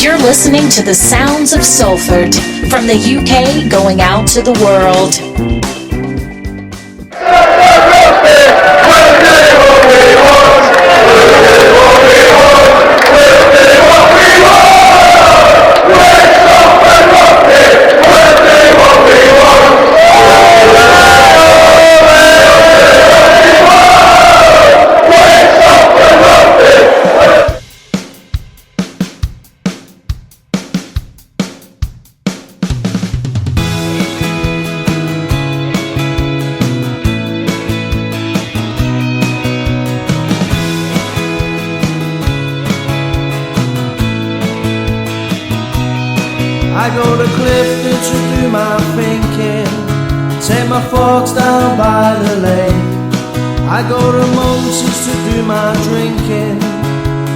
You're listening to the sounds of Salford, from the UK going out to the world. I go to Clifton to do my thinking, take my forks down by the lake. I go to Moses to do my drinking,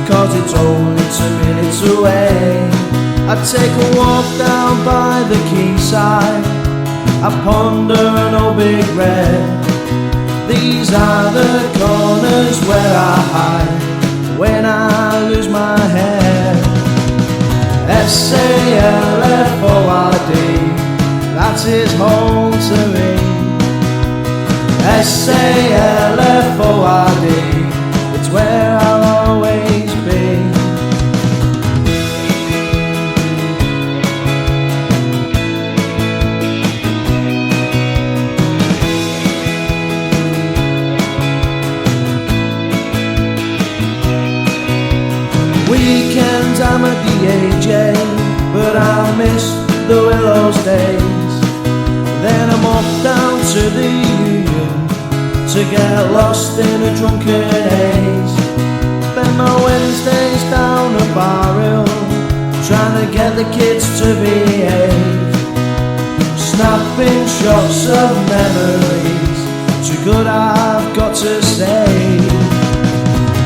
cause it's only 2 minutes away. I take a walk down by the quayside, I ponder an old big red. These are the corners where I hide when I lose my head. S-A-L-F-O-R-D, that is home to me. S-A-L-F-O-R-D, it's where I'll always be. Weekends I'm at the AJ, but I miss the Willows days. Then I'm off down to the Union to get lost in a drunken haze. Spend my Wednesdays down a bar hill, trying to get the kids to behave. Snapping shots of memories, too good I've got to say.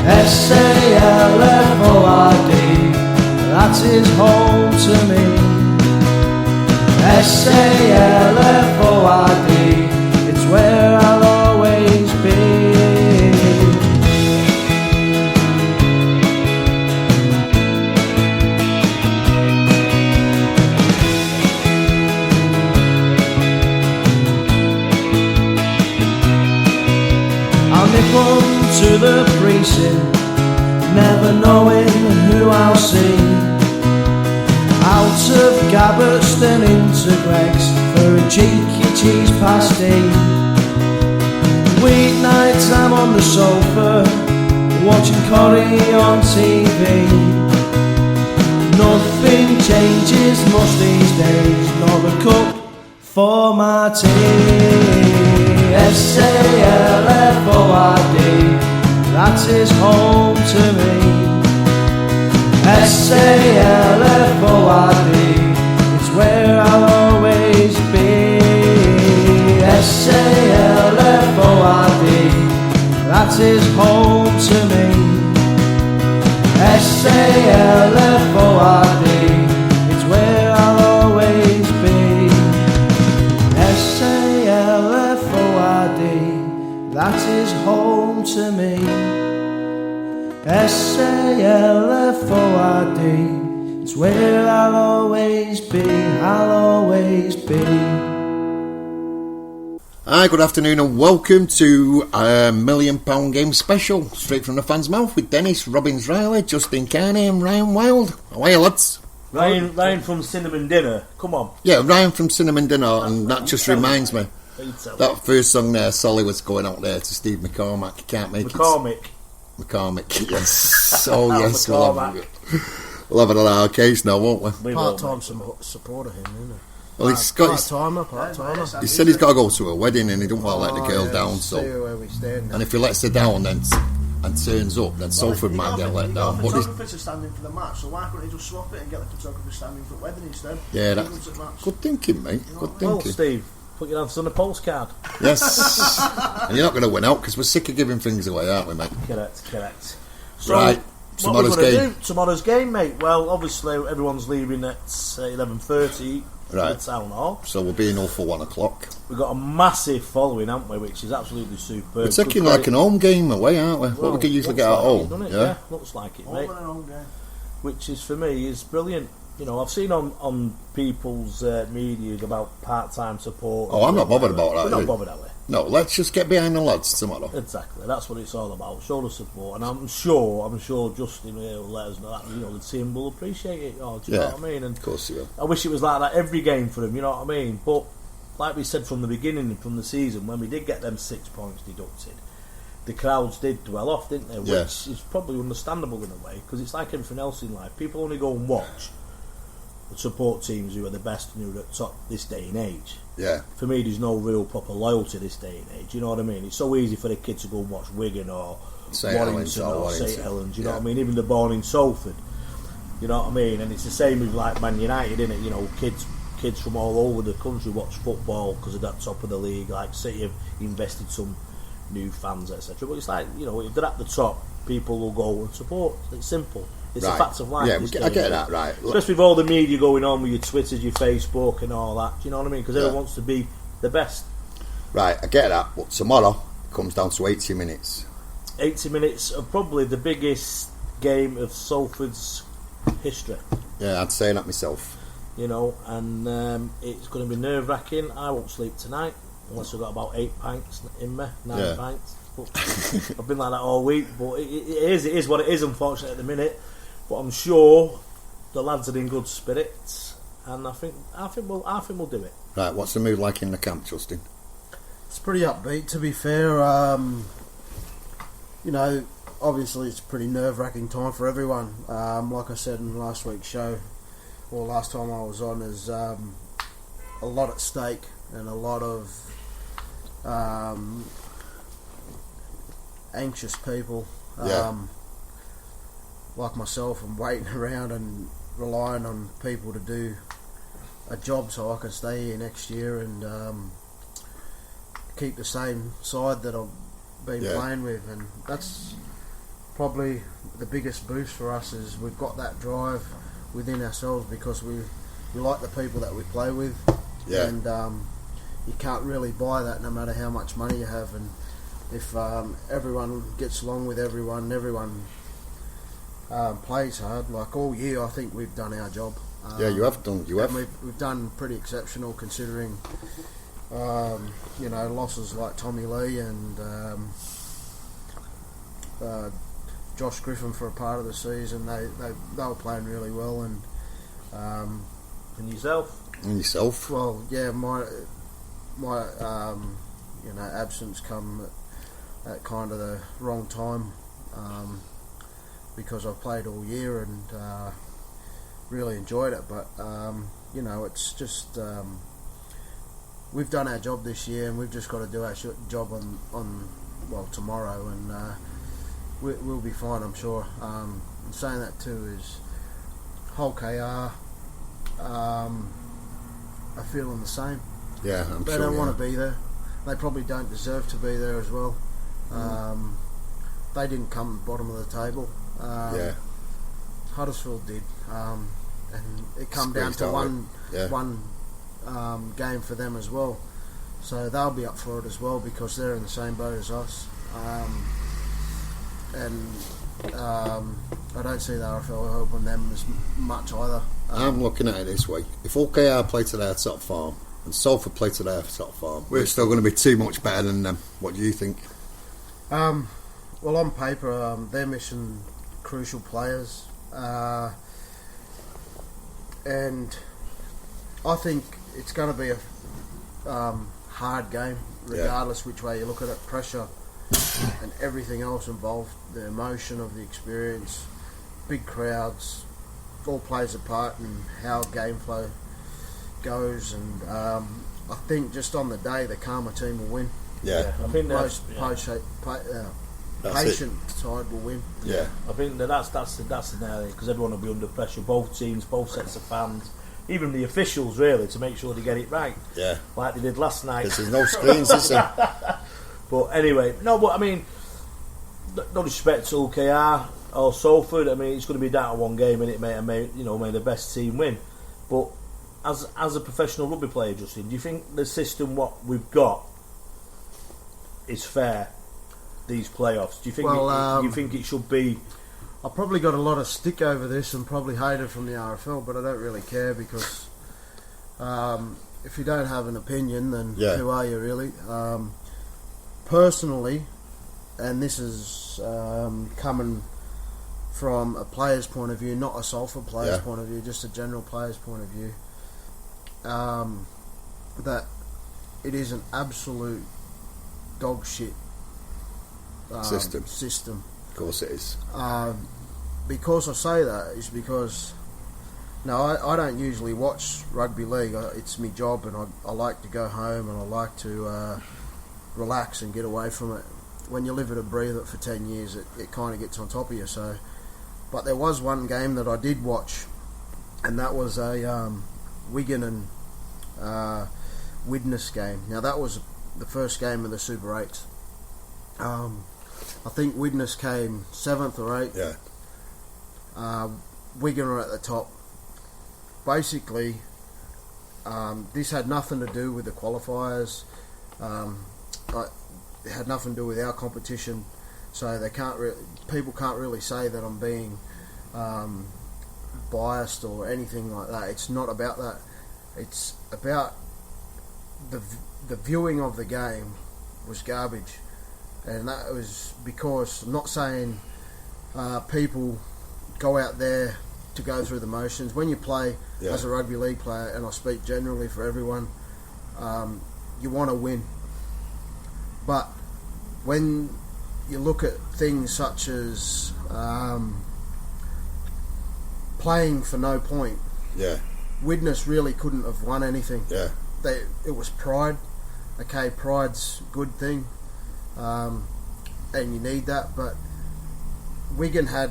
S-A-L-F-O-R-D, that is home to me. S-A-L-F-O-R-D, it's where I'll always be. I'll nip on to the precinct, never knowing who I'll see. Out of Gabberston into Greggs for a cheeky cheese pasty. Weeknights I'm on the sofa, watching Corrie on TV. Nothing changes much these days, not a cup for my tea. S-A-L-F-O-R-D, that is home to me. S-A-L-F-O-R-D, it's where I'll always be. S-A-L-F-O-R-D, that is home to me. S-A-L-F-O-R-D, it's where I'll always be. S-A-L-F-O-R-D, that is home to me. S-A-L-F-O-R-D, it's where I'll always be, I'll always be. Hi, good afternoon and welcome to a £1 million game special, straight from the fans' mouth, with Dennis, Robbins Riley, Justin Carney and Ryan Wild. How are you, lads? Ryan from Cinnamon Dinner, come on. Yeah, Ryan from Cinnamon Dinner, and that just reminds me, that first song there, Solly, was going out there to Steve McCormack. You can't make McCormick, yes. Oh, yes, we'll have it at our case now, won't we? Part-time support of him, isn't it? Well, he's got part-timer. He said he's got to go to a wedding and he don't want to let the girl down, so. And if he lets her down then and turns up, then Salford might get let down. The photographers are standing for the match, so why couldn't he just swap it and get the photographer standing for the wedding instead? Yeah, that's good thinking, mate. Good thinking. Well, Steve, put your hands on a postcard. Yes. And you're not going to win out because we're sick of giving things away, aren't we, mate? Correct. So, right. Tomorrow's game, mate. Well, obviously everyone's leaving at 11:30 for the town hall. So we'll be in all for 1 o'clock. We've got a massive following, haven't we? Which is absolutely superb. We're taking like an home game away, aren't we? What we could usually get at home. Yeah, looks like it, mate. which is for me is brilliant. You know, I've seen on people's media about part-time support. Oh, I'm not bothered about that. We're not bothered that way. No, let's just get behind the lads tomorrow. Exactly, that's what it's all about. Show the support, and I'm sure Justin will let us know that. You know, the team will appreciate it. Oh, do you know what I mean? And of course he will. I wish it was like that every game for him. You know what I mean? But like we said from the beginning, from the season, when we did get them 6 points deducted, the crowds did dwell off, didn't they? Yeah. Which is probably understandable in a way, because it's like everything else in life. People only go and watch the support teams who are the best and who are at top this day and age. Yeah. For me, there's no real proper loyalty this day and age. You know what I mean? It's so easy for the kids to go and watch Wigan or Warrington or St Helens. You know what I mean? Even the born in Salford. You know what I mean? And it's the same with like Man United, isn't it? You know, kids from all over the country watch football because of that top of the league. Like City have invested some new fans, etc. But it's like, you know, if they're at the top, people will go and support. It's simple. It's a fact of life. Yeah, I get that, right. Especially with all the media going on with your Twitters, your Facebook and all that. Do you know what I mean? Because everyone wants to be the best. Right, I get that. But tomorrow it comes down to 80 minutes. 80 minutes of probably the biggest game of Salford's history. Yeah, I'd say that myself. You know, and it's going to be nerve-wracking. I won't sleep tonight unless I've got about 8 pints in me, 9 pints. But I've been like that all week. But it is what it is, unfortunately, at the minute. But I'm sure the lads are in good spirits, and I think we'll do it. Right, what's the mood like in the camp, Justin? It's pretty upbeat, to be fair. You know, obviously it's a pretty nerve-wracking time for everyone. Like I said in last week's show, or last time I was on, is a lot at stake and a lot of anxious people. Like myself, I'm waiting around and relying on people to do a job so I can stay here next year and keep the same side that I've been playing with, and that's probably the biggest boost for us. Is we've got that drive within ourselves because we like the people that we play with, and you can't really buy that no matter how much money you have. And if everyone gets along with everyone plays hard, like all year, I think we've done our job. You have done. We've done pretty exceptional considering, you know, losses like Tommy Lee and Josh Griffin for a part of the season. They were playing really well, and yourself. Well, yeah, my you know, absence come at kind of the wrong time. Because I've played all year and really enjoyed it, but you know, it's just we've done our job this year, and we've just got to do our job on tomorrow, and we'll be fine, I'm sure. And saying that too is whole KR are feeling the same. Yeah, I'm they sure. They don't want to be there. They probably don't deserve to be there as well. They didn't come bottom of the table. Huddersfield did, and it come down to one game for them as well. So they'll be up for it as well because they're in the same boat as us. And I don't see the RFL helping them as much either. I'm looking at it this way: if all KR play to their top form and Salford play to their top form, we're still going to be too much better than them. What do you think? Well, on paper, they're missing crucial players, and I think it's going to be a hard game, regardless which way you look at it. Pressure and everything else involved, the emotion of the experience, big crowds, all plays a part in how game flow goes, and I think just on the day, the calmer team will win. I think patient side will win. I think that's the nail, because everyone will be under pressure. Both teams, both sets of fans, even the officials, really, to make sure they get it right. Like they did last night. Because there's no screens, is there? But anyway, but I mean, no disrespect to KR or Salford. I mean, it's going to be down to one game, and it may the best team win. But as a professional rugby player, Justin, do you think the system what we've got is fair? These playoffs, do you think? Do you think it should be I probably got a lot of stick over this and probably hated from the RFL, but I don't really care because if you don't have an opinion, then who are you really? Personally, and this is coming from a player's point of view, not a Salford player's point of view, just a general player's point of view, that it is an absolute dog shit system. Of course it is. Because I say that is because I don't usually watch rugby league. It's my job, and I like to go home and I like to relax and get away from it. When you live it and breathe it for 10 years, it kind of gets on top of you. So, but there was one game that I did watch, and that was a Wigan and Widnes game. Now that was the first game of the Super 8s. I think Widnes came 7th or 8th. Yeah. Wigan are at the top. Basically, this had nothing to do with the qualifiers. It had nothing to do with our competition, so people can't really say that I'm being biased or anything like that. It's not about that. It's about the viewing of the game was garbage, and that was because I'm not saying people go out there to go through the motions. When you play as a rugby league player, and I speak generally for everyone, you want to win. But when you look at things such as playing for no point, Widnes really couldn't have won anything. It was pride. Okay, pride's a good thing, and you need that, but Wigan had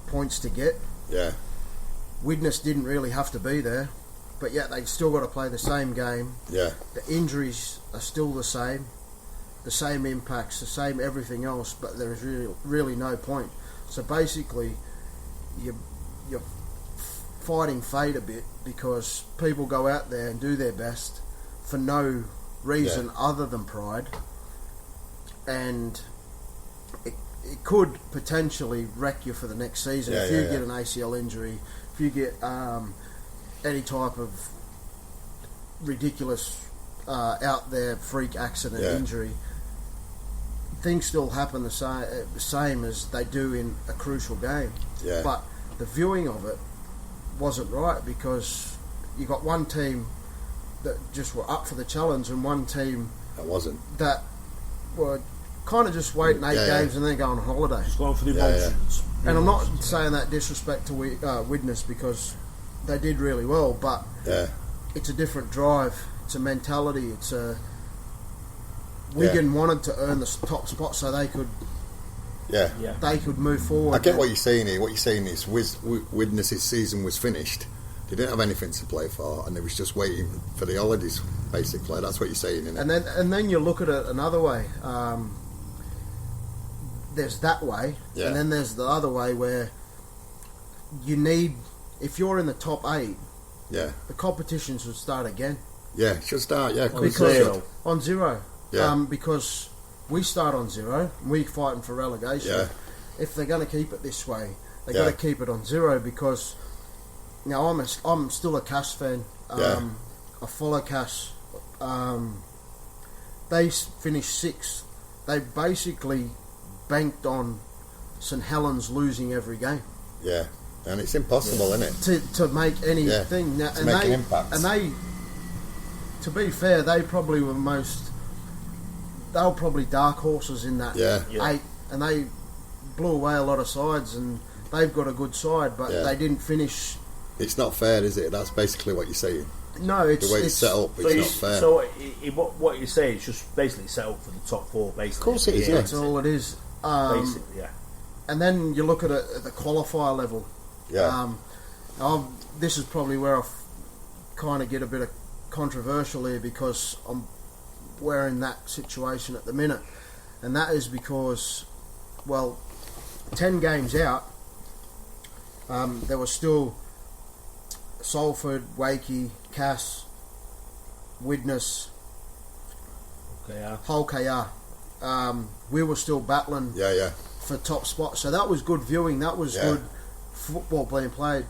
points to get. Widnes didn't really have to be there, but yet they still got to play the same game. The injuries are still the same impacts, the same everything else, but there is really no point. So basically, you're fighting fate a bit because people go out there and do their best for no reason other than pride, and it could potentially wreck you for the next season if you get an ACL injury, if you get any type of ridiculous out there freak accident injury. Things still happen the same as they do in a crucial game. But the viewing of it wasn't right because you got one team that just were up for the challenge and one team that were kind of just waiting 8 games and then going on holiday. Just going for the emotions. And I'm not saying that disrespect to Widnes because they did really well, but it's a different drive. It's a mentality. It's a Wigan wanted to earn the top spot so they could they could move forward. I get what you're saying here. What you're saying is Widnes' season was finished. They didn't have anything to play for, and they was just waiting for the holidays. Basically, that's what you're saying, isn't it? And then you look at it another way. There's that way, and then there's the other way where you need, if you're in the top 8, the competition should start again. It should start. On zero. Because we start on 0, and we're fighting for relegation. If they're going to keep it this way, they've got to keep it on 0 because now I'm still a Cass fan. I follow Cass. They finished 6th. They basically banked on St Helens losing every game. And it's impossible, isn't it? To make anything. Now, to make an impact. And they, to be fair, they probably were they were probably dark horses in that 8, and they blew away a lot of sides, and they've got a good side, but they didn't finish. It's not fair, is it? That's basically what you're saying. No, it's the way it's set up. It's not fair. So what you're saying is just basically set up for the top 4. Basically, of course it is. That's all it is. Basically, And then you look at it at the qualifier level. This is probably where I kind of get a bit of controversial here because we're in that situation at the minute, and that is because, 10 games out, there was still Salford, Wakey, Cass, Widnes, Hull KR. We were still battling for top spots. So that was good viewing. That was good football being played.